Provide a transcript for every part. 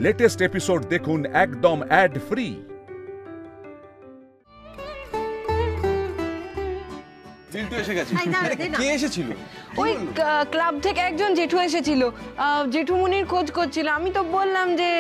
Latest episode দেখুন একদম add free. ওই ক্লাব থেকে একজন জেঠু এসেছিল, জেঠুমনির খোঁজ করছিল। আমি তো বললাম যে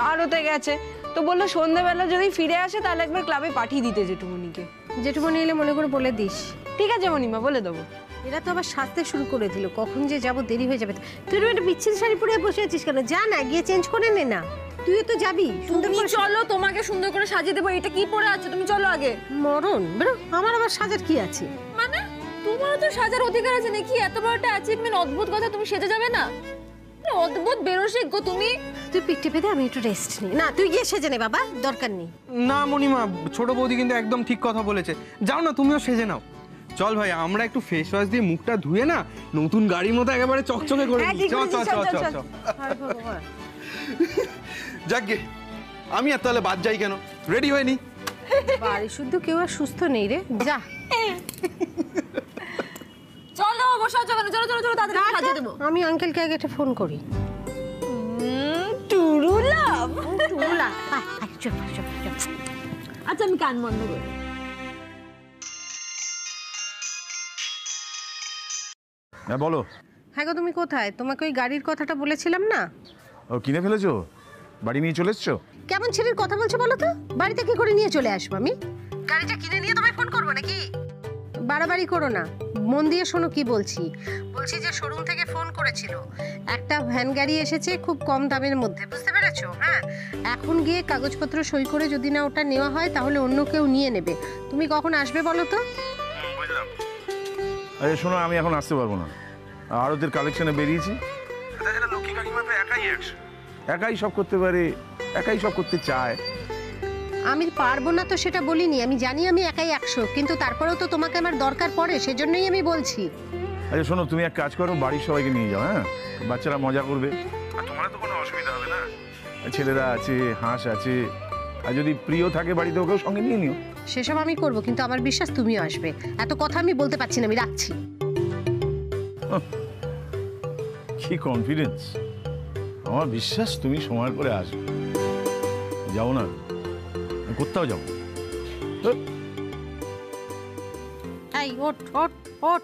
আড়তে গেছে, তো বললো সন্ধ্যাবেলা যদি ফিরে আসে তাহলে একবার ক্লাবে পাঠিয়ে দিতে জেঠুমনিকে। জেঠুমনি এলে মনে করে বলে দিস। ঠিক আছে মনিমা, বলে দেবো। এরা তো আবার সাজতে শুরু করে দিল, কখন যে যাবো দেরি হয়ে যাবে। তুই একটা বিচ্ছিরি শাড়ি পরে বসে আছিস কেন? যা না, গিয়ে চেঞ্জ করে নে না। তুইও তো যাবি। সুন্দর করে চলো, তোমাকে সুন্দর করে সাজিয়ে দেবো। এটা কি পরে আছে? তুমি চলো আগে। মরণ বেরো, আমার আবার সাজার কি আছে? মানে তোমারও তো সাজার অধিকার আছে নাকি? এত বড় একটা অ্যাচিভমেন্ট, অদ্ভুত কথা, তুমি সেজে যাবে না? অদ্ভুত বেরোসিক গো তুমি। তুই পিক টিপে দে, আমি একটু রেস্ট নিই। না তুই গিয়ে সেজে নে বাবা, দরকার নেই। না মণিমা, ছোট বৌদি কিন্তু একদম ঠিক কথা বলেছে। যাও না, তুমিও সেজে নাও। চল ভাই, আমরা একটু ফেস ওয়াশ দিয়ে মুখটা ধুয়ে না নতুন গাড়ির মতো একেবারে চকচকে করে দিই। চল চল চল চল চল। যাকগে, আমি আর তাহলে বাদ যাই কেন? রেডি হয়নি? বাড়ি শুদ্ধ কেউ আর সুস্থ নেই রে, যা। চলো বসে আছো কেন? চলো চলো চলো, তাড়াতাড়ি সাজিয়ে দেবো। আমি আঙ্কেলকে আগে একটা ফোন করি। টুরু লাভ, টুরু লাভ। চল চল চল। আচ্ছা আমি কান বন্ধ করি। হ্যাঁ বলো। হ্যাঁ গো, তুমি কোথায়? তোমাকে ওই গাড়ির কথাটা বলেছিলাম না? ও কিনে ফেলেছো? বাড়ি নিয়ে চলে এসছো? কেমন ছেলের কথা বলছো বলো তো? বাড়িতে কি করে নিয়ে চলে আসবো আমি? গাড়িটা কিনে নিয়ে তোমায় ফোন করবো নাকি? বাড়াবাড়ি করো না, মন দিয়ে শোনো কি বলছি। বলছি যে শোরুম থেকে ফোন করেছিল, একটা ভ্যান গাড়ি এসেছে খুব কম দামের মধ্যে, বুঝতে পেরেছো? হ্যাঁ, এখন গিয়ে কাগজপত্র সই করে যদি না ওটা নেওয়া হয় তাহলে অন্য কেউ নিয়ে নেবে। তুমি কখন আসবে বলো তো? বুঝলাম। আরে শোনো, আমি এখন আসতে পারবো না। আরতের কালেকশনে বেরিয়েছি। লক্ষ্মী কাকিমা তো একাই সব করতে পারে, একাই সব করতে চায়। আমি পারবো না তো সেটা বলিনি, আমি জানি আমি একাই 100, কিন্তু তারপরেও তো তোমাকে আমার দরকার পড়ে, সেজন্যই আমি বলছি। আরে শোনো, তুমি এক কাজ করো, বাড়ির সবাইকে নিয়ে যাও। হ্যাঁ, বাচ্চারা মজা করবে, আর তোমার তো কোনো অসুবিধা হবে না। ছেলেরা আছে, হাঁস আছে, আর যদি প্রিয় থাকে বাড়িতে ওকেও সঙ্গে নিয়ে নিও। সেসব আমি করবো, কিন্তু আমার বিশ্বাস তুমিও আসবে। এত কথা আমি বলতে পারছি না, আমি রাখছি। কি কনফিডেন্স! আমার বিশ্বাস তুমি সময় করে আসবে। যাও না, কোথাও যাও। এই ওঠ ওঠ ওঠ।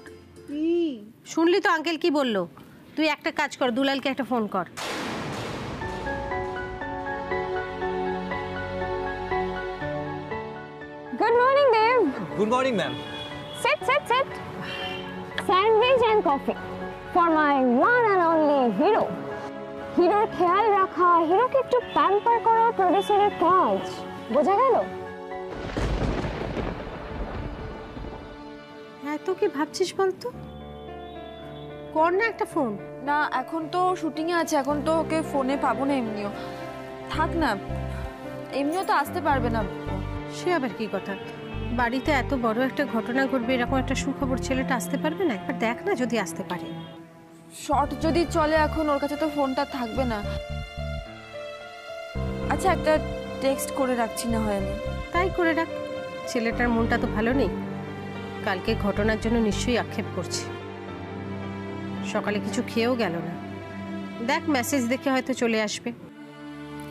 শুনলি তো আঙ্কেল কি বললো? তুই একটা কাজ কর, দুলালকে একটা ফোন কর। Good morning, Dev. Good morning, ma'am. Sit. Sandwich and coffee for my one and only hero. হিরোর খেয়াল রাখা, হিরোকে একটু প্যাম্পার করা প্রডিউসারের কাজ, বোঝা গেল? এত কি ভাবছিস বলতো? কর না একটা ফোন। না, এখন তো শুটিং এ আছে, এখন তো ওকে ফোনে পাবো না। এমনিও থাক না, এমনিও তো আসতে পারবে না। সে আবার কি কথা? বাড়িতে এত বড় একটা ঘটনা ঘটবে, এরকম একটা সুখবর, ছেলেটা আসতে পারবে না? একবার দেখ না যদি আসতে পারে। শর্ট যদি চলে, এখন ওর কাছে তো ফোনটা থাকবে না। আচ্ছা, একটা টেক্সট করে রাখছি না হয়? আমি তাই করে রাখ। ছেলেটার মনটা তো ভালো নেই, কালকে ঘটনার জন্য নিশ্চয়ই আক্ষেপ করছে। সকালে কিছু খেয়েও গেল না। দেখ, মেসেজ দেখে হয়তো চলে আসবে।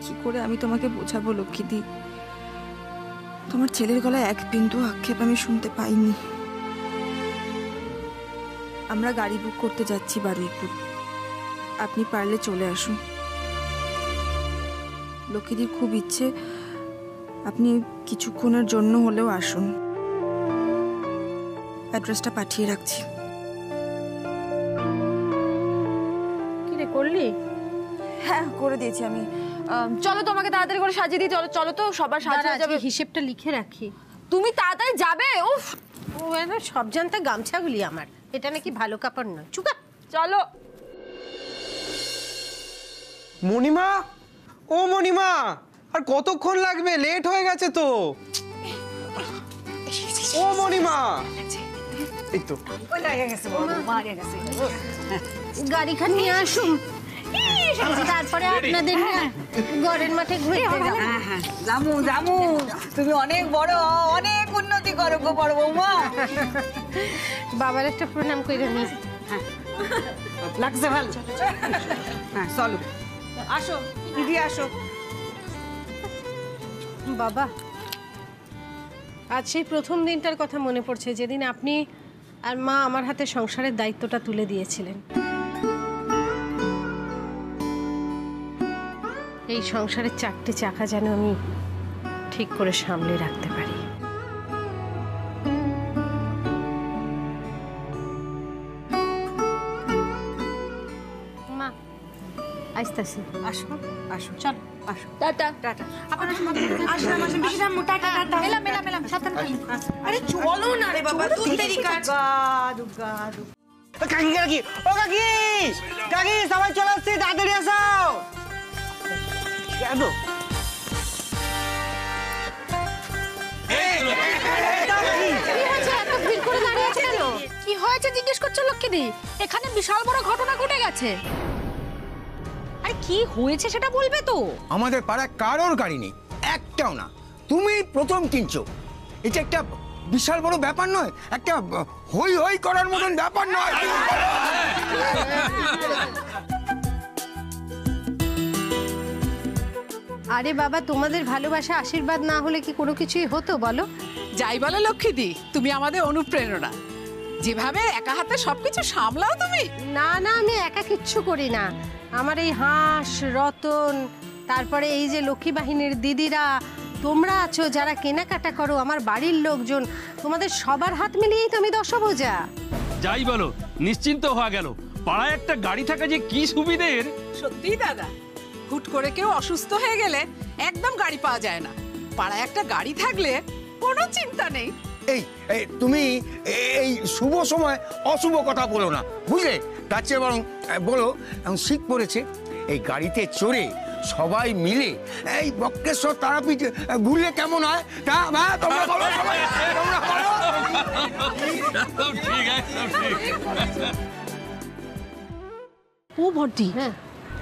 কি করে আমি তোমাকে বোঝাবো লক্ষ্মীদি? তোমার ছেলের গলায় এক বিন্দু আক্ষেপ আমি শুনতে পাইনি। আমরা গাড়ি বুক করতে যাচ্ছি বারুইপুর, আপনি পারলে চলে আসুন। লক্ষ্মীদির খুব ইচ্ছে আপনি কিছুক্ষণের জন্য হলেও আসুন। অ্যাড্রেসটা পাঠিয়ে রাখছি। কি রে, করলি? হ্যাঁ, করে দিয়েছি আমি। চলো, তোমাকে তাড়াতাড়ি করে সাজিয়ে দিই। চলো চলো, তো সবার সাজা হয়ে যাবে। হিসেবটা লিখে রাখি। তুমি তাড়াতাড়ি যাবে। উফ, ও সব জানতা গামছাগুলি আমার, এটা নাকি ভালো কাপড় নয়। চুপ। চলো। মণিমা, ও মণিমা, আর কতক্ষণ লাগবে? লেট হয়ে গেছে তো। ও মণিমা, এই তো গাড়িখান নিয়ে আসুন, তারপরে আপনাদের ঘরের মাঠে ঘুরতে যাবো। জামু, তুমি অনেক বড়, অনেক উন্নতি করো গো বড় বৌমা। বাবার একটা প্রণাম করে নি। লাগছে ভালো। হ্যাঁ চলো, আসো দিদি আসো। বাবা, আজ সেই প্রথম দিনটার কথা মনে পড়ছে যেদিন আপনি আর মা আমার হাতে সংসারের দায়িত্বটা তুলে দিয়েছিলেন। এই সংসারের 4টে চাকা যেন আমি ঠিক করে সামলে রাখতে পারি। মা আসতেছি। আসো আসো চল আসো টাটা। টাটা আরে চলো না রে বাবা, তুই দেরি কাজ। কাকি কাকি ও কাকি কাকি সবাই চলে আসছে, তাড়াতাড়ি আসো। কেন কি হয়েছে জিজ্ঞেস করছো লক্ষ্মীদি? এখানে বিশাল বড় ঘটনা ঘটে গেছে। আরে কি হয়েছে সেটা বলবে তো। আমাদের পাড়ায় কারোর গাড়ি নেই, একটাও না। তুমি প্রথম কিনছো, এটা একটা বিশাল বড় ব্যাপার নয়, একটা হই হই করার মতন ব্যাপার নয়। আরে বাবা, তোমাদের ভালোবাসা আশীর্বাদ না হলে কি কোনো কিছুই হতো বলো? যাই বলো লক্ষ্মীদি, তুমি আমাদের অনুপ্রেরণা। যেভাবে একা হাতে সবকিছু সামলাও তুমি। না না, আমি একা কিচ্ছু করি না। আমার এই হাঁস, রতন, তারপরে এই যে লক্ষ্মী বাহিনীর দিদিরা, তোমরা আছো যারা কেনাকাটা করো, আমার বাড়ির লোকজন, তোমাদের সবার হাত মিলিয়েই তো আমি দশভুজা। যাই বলো, নিশ্চিন্ত হওয়া গেল। পাড়ায় একটা গাড়ি থাকা যে কি সুবিধের। সত্যি দাদা, হুট করে কেউ অসুস্থ হয়ে গেলে একদম গাড়ি পাওয়া যায় না। পাড়ায় একটা গাড়ি থাকলে কোনো চিন্তা নেই। এই তুমি এই শুভ সময় অশুভ কথা বলো না, বুঝলে? তার চেয়ে বরং বলো, এখন শীত পড়েছে, এই গাড়িতে চড়ে সবাই মিলে এই বক্রেশ্বর তারাপীঠ ঘুরলে কেমন হয়? তা তোমরা বলো, সবাই তোমরা বলো। ও বড়দি,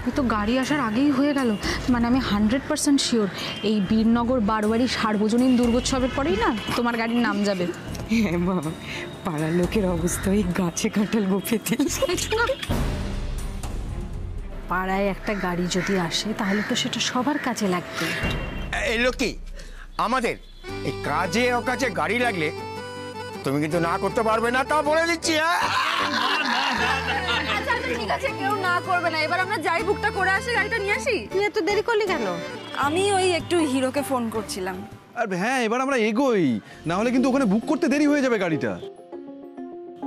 এই তো গাড়ি আসার আগেই হয়ে গেল। মানে আমি 100% শিওর এই বীরনগর বারোয়ারি সার্বজনীন দুর্গোৎসবের পরেই না তোমার গাড়ির নাম যাবে। হ্যাঁ মা, পাড়ার লোকের অবস্থা এই গাছে কাঁঠাল বফেতে। পাড়ায় একটা গাড়ি যদি আসে তাহলে তো সেটা সবার কাজে লাগবে। এই লোকে আমাদের এই কাজে অকাজে গাড়ি লাগলে তুমি কিন্তু না করতে পারবে না, তা বলে দিচ্ছি। ঠিক আছে, কেউ না করবে না। এবার আমরা যাই, বুকটা করে আসি, গাড়িটা নিয়ে আসি। তুই এত দেরি করলি কেন? আমি ওই একটু হিরোকে ফোন করছিলাম। আর হ্যাঁ, এবার আমরা এগোই, না হলে কিন্তু ওখানে বুক করতে দেরি হয়ে যাবে গাড়িটা।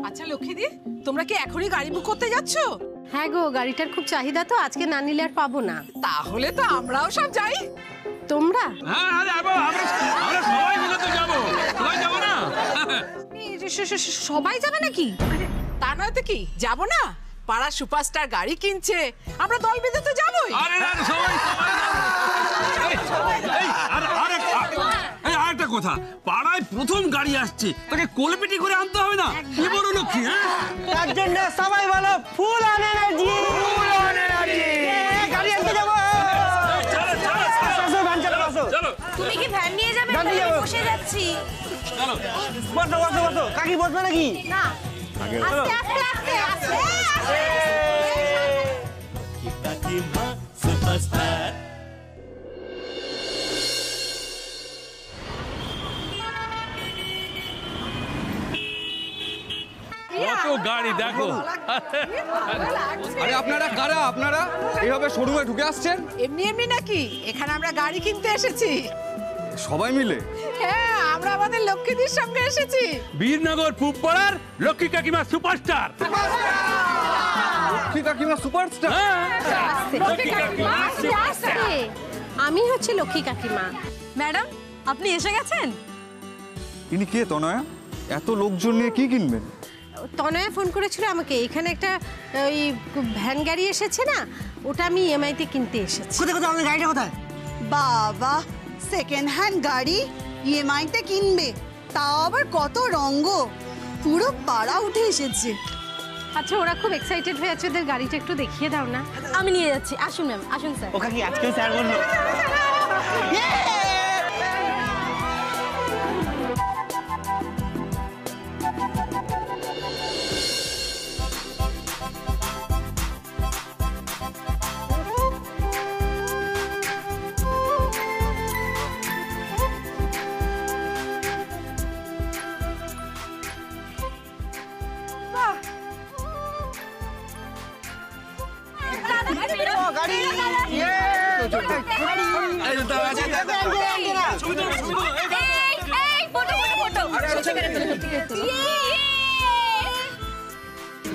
আচ্ছা লক্ষ্মীদি, তোমরা কি এখনই গাড়ি বুক করতে যাচ্ছ? হ্যাঁ গো, গাড়িটার খুব চাহিদা তো, আজকে না নিলে আর পাবো না। তাহলে তো আমরাও সব যাই। তোমরা? হ্যাঁ, আমরা সবাই মিলে তো যাবো। সবাই যাবো না? সবাই যাবে নাকি? তা নয় তো কি, যাবো না? পাড়ার সুপারস্টার গাড়ি কিনছে, আমরা দল বেঁধে তো যাবোই। আরেকটা কথা, পাড়ায় প্রথম গাড়ি আসছে, তাকে কোলপিটি করে আনতে হবে না? কি বড় লক্ষ্মী। তার জন্য সবাই বলো full on energy, full on energy. গাড়ি আনতে যাবো। তুমি কি ভ্যান নিয়ে যাবে? বসে যাচ্ছি। বসো বসো বসো। কাকি বসবে নাকি? না, আস্তে আস্তে আস্তে আস্তে। কত গাড়ি দেখো। আরে আপনারা কারা? আপনারা এইভাবে শোরুমে ঢুকে আসছেন? এমনি এমনি নাকি, এখানে আমরা গাড়ি কিনতে এসেছি। সবাই মিলে? হ্যাঁ, আমরা আমাদের লক্ষ্মীদের সঙ্গে এসেছি। বীরনগর পূবপাড়ার লক্ষ্মী কাকিমা সুপারস্টার। লক্ষ্মী কাকিমা সুপারস্টার? আমি হচ্ছে লক্ষ্মী কাকিমা। ম্যাডাম, আপনি এসে গেছেন? ইনি কে তনয়া? এত লোকজন নিয়ে কি কিনবেন? তনয়া ফোন করেছিল আমাকে, এখানে একটা ওই ভ্যান গাড়ি এসেছে না, ওটা আমি ইএমআইতে কিনতে এসেছি। কোথায় কোথায় আমাদের গাড়িটা কোথায়? বাবা, সেকেন্ড হ্যান্ড গাড়ি ইএমআইতে কিনবে, তাও আবার কত রঙ্গ, পুরো পাড়া উঠে এসেছে। আচ্ছা, ওরা খুব এক্সাইটেড হয়ে আছে, ওদের গাড়িটা একটু দেখিয়ে দাও না। আমি নিয়ে যাচ্ছি। আসুন ম্যাম, আসুন স্যার। ও কাকি, আজকে স্যার বললো।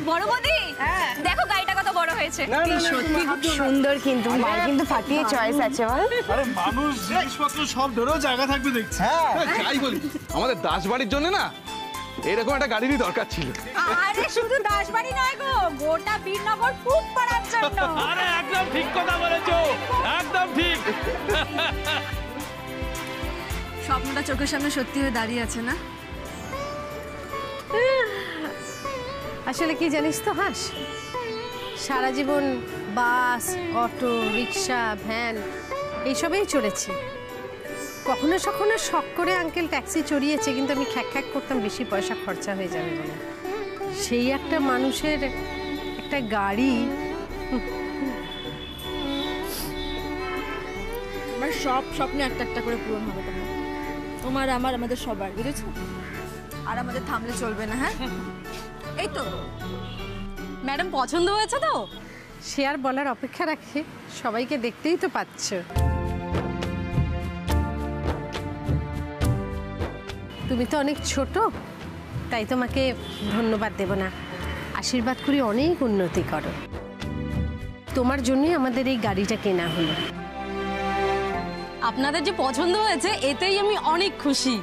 বড় বৌদি দেখো গাড়িটা কত বড় হয়েছে। সত্যি খুব সুন্দর, কিন্তু মার কিন্তু ফাটিয়ে চয়েস আছে বল। আরে মানুষ জিনিসপত্র সব ধরেও জায়গা থাকবে দেখছি। যাই বলি, আমাদের দাসবাড়ির জন্য না এরকম একটা গাড়িরই দরকার ছিল। আরে শুধু দাসবাড়ি নয় গো, গোটা বীরনগর খুব পাড়ার জন্য। আরে একদম ঠিক কথা বলেছো, একদম ঠিক। স্বপ্নটা চোখের সামনে সত্যি হয়ে দাঁড়িয়ে আছে না? আসলে কি জানিস তো হাস, সারা জীবন বাস, অটো, রিক্সা, ভ্যান এইসবেই চড়েছি। কখনো কখনো শখ করে আঙ্কেল ট্যাক্সি চড়িয়েছে, কিন্তু আমি খ্যাক খ্যাক করতাম বেশি পয়সা খরচা হয়ে যাবে বলে। সেই একটা মানুষের একটা গাড়ি। আমার সব স্বপ্ন একটা একটা করে পূরণ হবে তোমার, তোমার আমার, আমাদের সবার, বুঝেছো? আর আমাদের থামলে চলবে না। হ্যাঁ এই তো ম্যাডাম পছন্দ হয়েছে তো? সে আর বলার অপেক্ষা রাখে, সবাইকে দেখতেই তো পাচ্ছ। তুমি তো অনেক ছোট, তাই তোমাকে ধন্যবাদ দেব না, আশীর্বাদ করি অনেক উন্নতি করো। তোমার জন্যই আমাদের এই গাড়িটা কেনা হলো। আপনাদের যে পছন্দ হয়েছে এতেই আমি অনেক খুশি।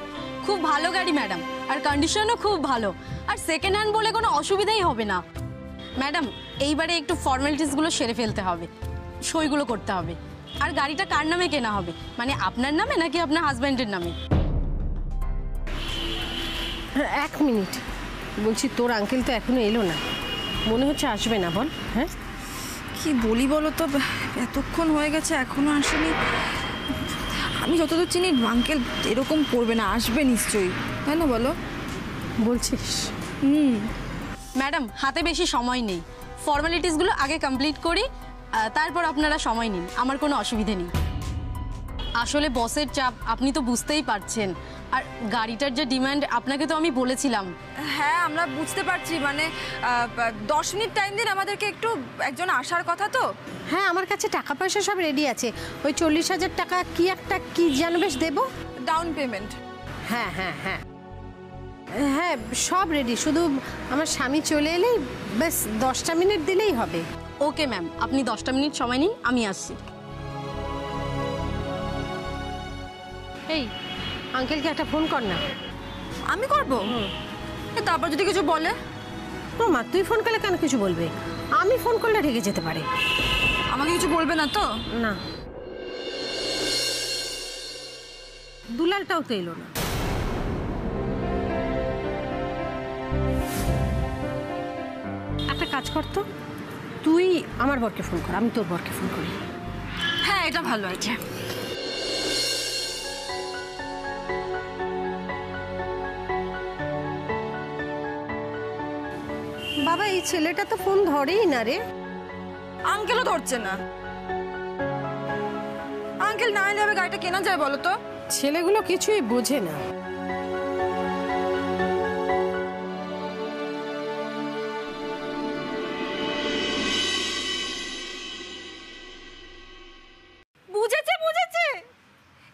খুব ভালো গাড়ি ম্যাডাম, আর কন্ডিশনও খুব ভালো, আর সেকেন্ড হ্যান্ড বলে কোনো অসুবিধাই হবে না। ম্যাডাম এইবারে একটু ফর্মালিটিসগুলো সেরে ফেলতে হবে, সইগুলো করতে হবে। আর গাড়িটা কার নামে কেনা হবে, মানে আপনার নামে নাকি আপনার হাজব্যান্ডের নামে? এক মিনিট, বলছি তোর আঙ্কেল তো এখনো এলো না, মনে হচ্ছে আসবে না, বল। হ্যাঁ কি বলি বলো তো, এতক্ষণ হয়ে গেছে এখনো আসেনি। আমি যতদূর চিনি আঙ্কেল এরকম করবে না, আসবে নিশ্চয়ই, তাই না বলো? বলছিস? ম্যাডাম হাতে বেশি সময় নেই, ফর্মালিটিসগুলো আগে কমপ্লিট করি, তারপর আপনারা সময় নিন, আমার কোনো অসুবিধে নেই। আসলে বসের চাপ আপনি তো বুঝতেই পারছেন, আর গাড়িটার যে ডিমান্ড আপনাকে তো আমি বলেছিলাম। হ্যাঁ আমরা বুঝতে পারছি, মানে 10 মিনিট টাইম দিন আমাদেরকে, একটু একজন আসার কথা তো। হ্যাঁ আমার কাছে টাকা পয়সা সব রেডি আছে, ওই 40,000 টাকা কি একটা কি জানো বেশ দেবো, ডাউন পেমেন্ট। হ্যাঁ হ্যাঁ হ্যাঁ হ্যাঁ সব রেডি, শুধু আমার স্বামী চলে এলেই বেশ 10টা মিনিট দিলেই হবে। ওকে ম্যাম, আপনি 10টা মিনিট সময় নিন, আমি আসছি। এই আঙ্কেলকে একটা ফোন কর না। আমি করবো? তারপর যদি কিছু বলে? ও মা, তুই ফোন করলে কেন কিছু বলবে? আমি ফোন করলে রেগে যেতে পারে। আমাকে কিছু বলবে না তো? না। দুলালটাও তো এলো না। একটা কাজ কর তো, তুই আমার বরকে ফোন কর, আমি তোর বরকে ফোন করি। হ্যাঁ এটা ভালো আছে। বাবা এই ছেলেটা তো ফোন ধরেই না রে। আঙ্কেলও ধরছে না। আঙ্কেল না এলে গাড়িটা কেনা যায় বলো তো? ছেলেগুলো কিছুই বোঝে না। বুঝেছে বুঝেছে,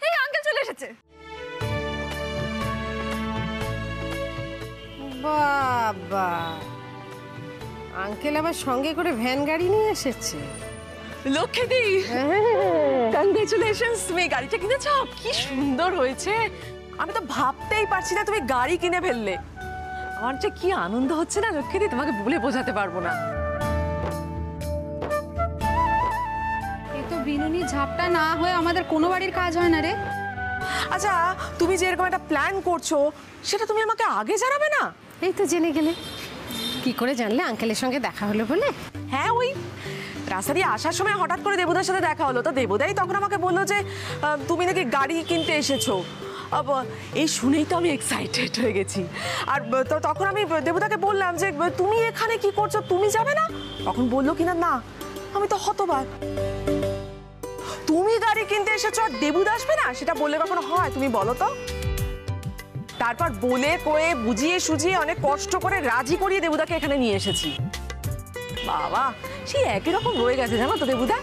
এই আঙ্কেল চলে এসেছে। বাবা, আঙ্কেল আবার সঙ্গে করে ভ্যান গাড়ি নিয়ে এসেছে। লক্ষ্মীদি, কংগ্রেচুলেশনস, তুমি গাড়িটা কিনেছ, কি সুন্দর হয়েছে। আমি তো ভাবতেই পারছি না তুমি গাড়ি কিনে ফেললে। আমার যে কি আনন্দ হচ্ছে না লক্ষ্মীদি, তোমাকে বলে বোঝাতে পারবো না। এই তো বিনুনি ঝাপটা না হয়ে আমাদের কোনো বাড়ির কাজ হয় না রে। আচ্ছা তুমি যে এরকম একটা প্ল্যান করছো, সেটা তুমি আমাকে আগে জানাবে না? এই তো জেনে গেলে। কি করে জানলে? আঙ্কেলের সঙ্গে দেখা হলো বলে? হ্যাঁ, ওই রাস্তা দিয়ে আসার সময় হঠাৎ করে দেবুদার সাথে দেখা হলো, তো দেবুদাই তখন আমাকে বললো যে তুমি নাকি গাড়ি কিনতে এসেছো। এই শুনেই তো আমি এক্সাইটেড হয়ে গেছি। আর তো তখন আমি দেবুদাকে বললাম যে তুমি এখানে কি করছো, তুমি যাবে না? তখন বললো কিনা না, আমি তো হতবাক। তুমি গাড়ি কিনতে এসেছো আর দেবুদা আসবে না, সেটা বললে কখনো হয়? তুমি বলো তো। তারপর বলে কয়ে বুঝিয়ে সুঝিয়ে অনেক কষ্ট করে রাজি করিয়ে দেবুদাকে এখানে নিয়ে এসেছি। বাবা, সেই একই রকম রয়ে গেছে জানো তো দেবুদা।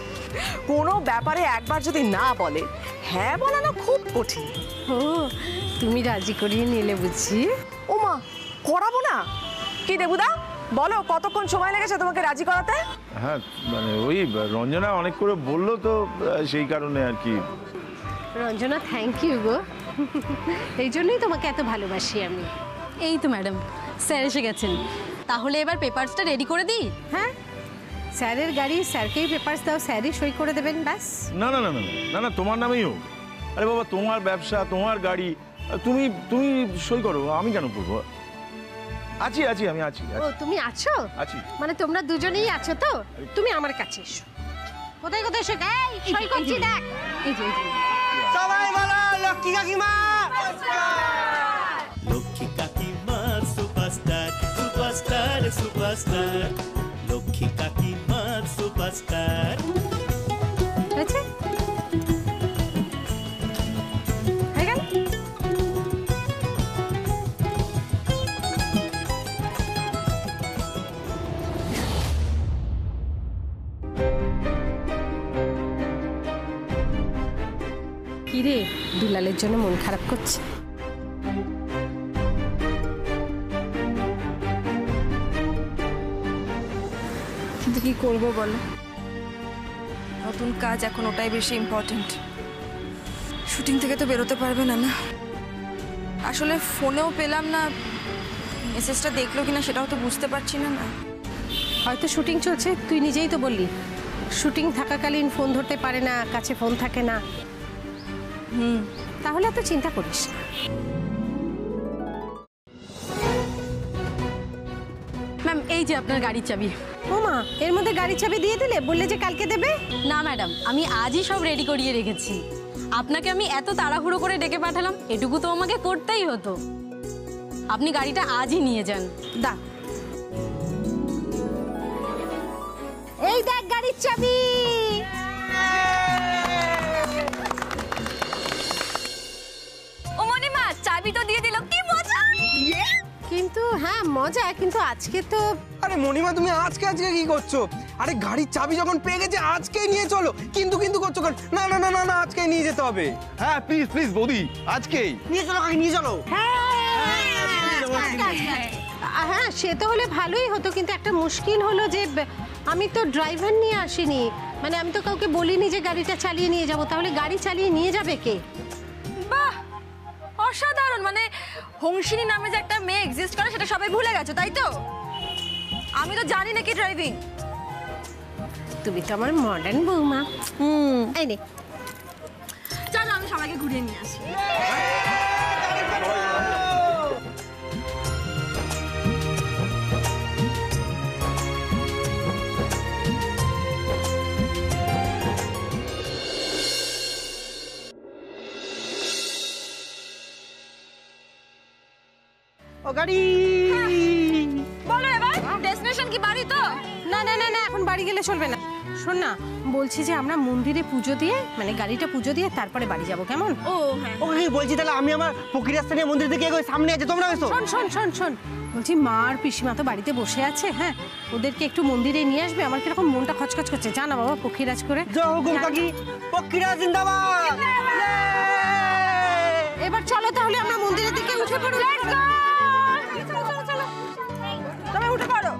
কোনো ব্যাপারে একবার যদি না বলে, হ্যাঁ বলানো খুব কঠিন। ও তুমি রাজি করিয়ে নিলে বুঝছি। ও মা, করাবো না? কি দেবুদা বলো, কতক্ষণ সময় লেগেছে তোমাকে রাজি করাতে? হ্যাঁ মানে ওই রঞ্জনা অনেক করে বললো তো সেই কারণে আর কি। রঞ্জনা থ্যাংক ইউ গো, এই জন্যই তোমাকে এত ভালোবাসি আমি। এই তো ম্যাডাম, স্যার এসে গেছেন। তাহলে এবার পেপারসটা রেডি করে দিই? হ্যাঁ, স্যারের গাড়ি, স্যারকেই পেপারস দাও, স্যারই সই করে দেবেন ব্যাস। না না না না না না, তোমার নামেই হোক। আরে বাবা, তোমার ব্যবসা, তোমার গাড়ি, তুমি তুমি সই করো, আমি কেন করবো? আছি আছি, আমি আছি। ও তুমি আছো? আছি। মানে তোমরা দুজনেই আছো তো? তুমি আমার কাছে এসো। কোথায় কোথায় এসো? এই সই করছি দেখ। এই যে সবাই বলো লক্ষ্মী কাকিমা। লক্ষ্মী কাকিমা সুপারস্টার, সুপারস্টার, সুপারস্টার। লক্ষ্মী কাকিমা সুপারস্টার। আচ্ছা হয়ে গেল। কিরে, দুলালের জন্য মন খারাপ করছে? কিন্তু কি করবো বলো, নতুন কাজ এখন ওটাই বেশি ইম্পর্টেন্ট। শুটিং থেকে তো বেরোতে পারবে না। না আসলে ফোনেও পেলাম না, মেসেজটা দেখলো কিনা সেটাও তো বুঝতে পারছি না। না হয়তো শুটিং চলছে, তুই নিজেই তো বললি শুটিং থাকাকালীন ফোন ধরতে পারে না, কাছে ফোন থাকে না। তাহলে এত চিন্তা করিস না। ম্যাম, এই যে আপনার গাড়ির চাবি। ও মা, এর মধ্যে গাড়ির চাবি দিয়ে দিলে? বললে যে কালকে দেবে। না ম্যাডাম, আমি আজই সব রেডি করিয়ে রেখেছি। আপনাকে আমি এত তাড়াহুড়ো করে ডেকে পাঠালাম, এটুকু তো আমাকে করতেই হতো। আপনি গাড়িটা আজই নিয়ে যান। দা, এই দেখ গাড়ির চাবি। ও মনিমা, চাবি তো দিয়ে দিল, কি মজা। কিন্তু হ্যাঁ মজা, কিন্তু আজকে তো। আরে মনিমা, তুমি আজকে আজকে কি করছো? আরে গাড়ির চাবি যখন পেয়ে গেছে আজকেই নিয়ে চলো। কিন্তু কিন্তু করছো কেন? না না না না না, আজকেই নিয়ে যেতে হবে। হ্যাঁ প্লিজ প্লিজ বৌদি, আজকেই নিয়ে চলো কাকি, নিয়ে চলো। হ্যাঁ সে তো হলে ভালোই হতো, কিন্তু একটা মুশকিল হলো যে আমি তো ড্রাইভার নিয়ে আসিনি। মানে আমি তো কাউকে বলিনি যে গাড়িটা চালিয়ে নিয়ে যাব। তাহলে গাড়ি চালিয়ে নিয়ে যাবে কে? বাহ, অসাধারণ। মানে হংসিনী নামে যে একটা মেয়ে এক্সিস্ট করে সেটা সবাই ভুলে গেছো, তাই তো? আমি তো জানি নাকি ড্রাইভিং। তুমি তো আমার মডার্ন বৌমা। এই নে, চলো আমি সবাইকে ঘুরিয়ে নিয়ে আসি। ও গাড়ি বলো এবার, ডেস্টিনেশন কি বাড়ি তো? না না না না, এখন বাড়ি গেলে চলবে না। শোন না, বলছি যে আমরা মন্দিরে পুজো দিয়ে, মানে গাড়িটা পুজো দিয়ে তারপরে বাড়ি যাব, কেমন? ও হ্যাঁ। ও কাকি বলছি, তাহলে আমি আমার ফকিরাস্তা নিয়ে মন্দির থেকে এগোই, সামনে আছে, তোমরা এসো। শোন শোন শোন শোন, বলছি মা আর পিসিমা তো বাড়িতে বসে আছে। হ্যাঁ, ওদেরকে একটু মন্দিরে নিয়ে আসবে। আমার কিরকম মনটা খচখচ করছে, জানা বাবা, পক্ষীরাজ করে। জয় হুকুম কাকি, পক্ষীরাজ জিন্দাবাদ। এবার চলো তাহলে আমরা মন্দিরের দিকে উঠে পড়ো। চলো চলো চলো, তবে উঠে পড়ো।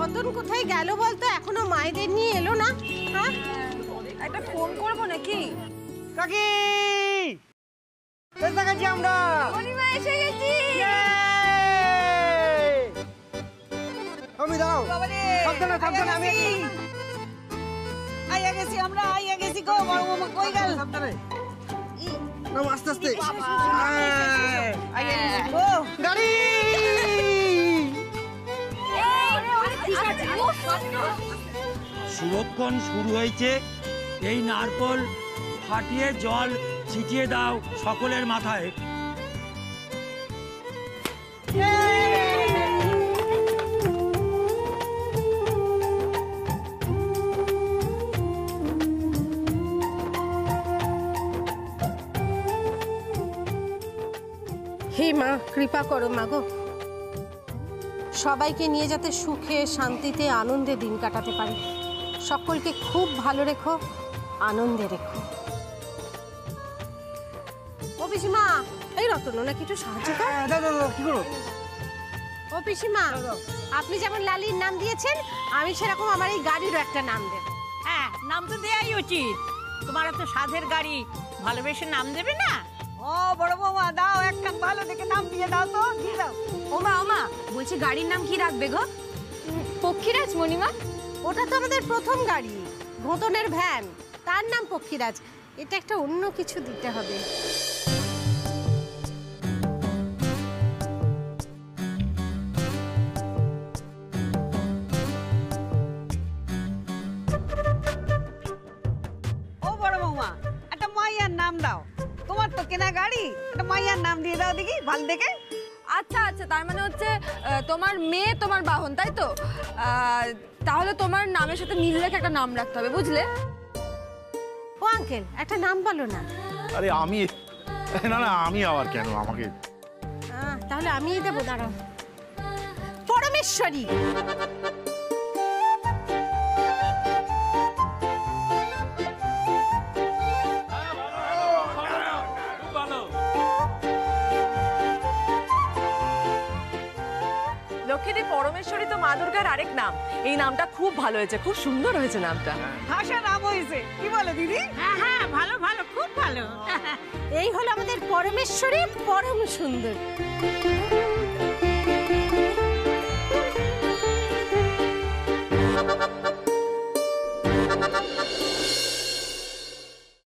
রতন কোথায় গেল বলতো? এখনো মায়েদের নিয়ে এলো না। হ্যাঁ, একটা ফোন করবো নাকি? কাকি এসে গেছি আমরা। মনিমা এসে গেছি। আমি দাও, সাবধানে সাবধানে। আমি আইয়া গেছি আমরা, আইয়া গেছি গো। বড় মামা কই গেল? সাবধানে নাও, আস্তে আস্তে। আইয়া গেছি গো। গাড়ি শুভক্ষণ শুরু হয়েছে। এই নারকোল ফাটিয়ে জল ছিটিয়ে দাও সকলের মাথায়। হে মা, কৃপা করো মা গো, সবাইকে নিয়ে যাতে সুখে শান্তিতে আনন্দে দিন কাটাতে পারি। সকলকে খুব ভালো রেখো, আনন্দে রেখো। ও পিসিমা, এই রতন নাকি একটু সাহায্য কর। কি করো? ও পিসিমা, আপনি যেমন লালির নাম দিয়েছেন, আমি সেরকম আমার এই গাড়িরও একটা নাম দেব। হ্যাঁ, নাম তো দেয়াই উচিত। তোমার তো সাধের গাড়ি, ভালোবেসে নাম দেবে না? ও বড় বৌমা, দাও একটা ভালো দেখে নাম দিয়ে দাও তো, দিয়ে দাও। ওমা ওমা, বলছি গাড়ির নাম কি রাখবে গো? পক্ষীরাজ মণিমা। ওটা তো আমাদের প্রথম গাড়ি, ঘোতনের ভ্যান, তার নাম পক্ষীরাজ। এটা একটা অন্য কিছু দিতে হবে। ও বড় বৌমা, একটা মাইয়ার নাম দাও। তোমার তো কেনা গাড়ি, একটা মাইয়ার নাম দিয়ে দাও দেখি, ভাল দেখে। আচ্ছা আচ্ছা, তার মানে হচ্ছে তোমার মেয়ে তোমার বাহন, তাই তো? তাহলে তোমার নামের সাথে মিল রেখে একটা নাম রাখতে হবে, বুঝলে? ও আঙ্কেল, একটা নাম বলো না। আরে আমি না না, আমি আবার কেন, আমাকে তাহলে আমিই দেবো, দাঁড়াও। পরমেশ্বরী। লক্ষ্মীদি, পরমেশ্বরী তো মা দুর্গার আরেক নাম। এই নামটা খুব ভালো হয়েছে, খুব সুন্দর হয়েছে নামটা। ভাষা নাম হয়েছে, কি বলো দিদি? হ্যাঁ হ্যাঁ, ভালো ভালো, খুব ভালো। এই হলো আমাদের পরমেশ্বরী, পরম সুন্দর।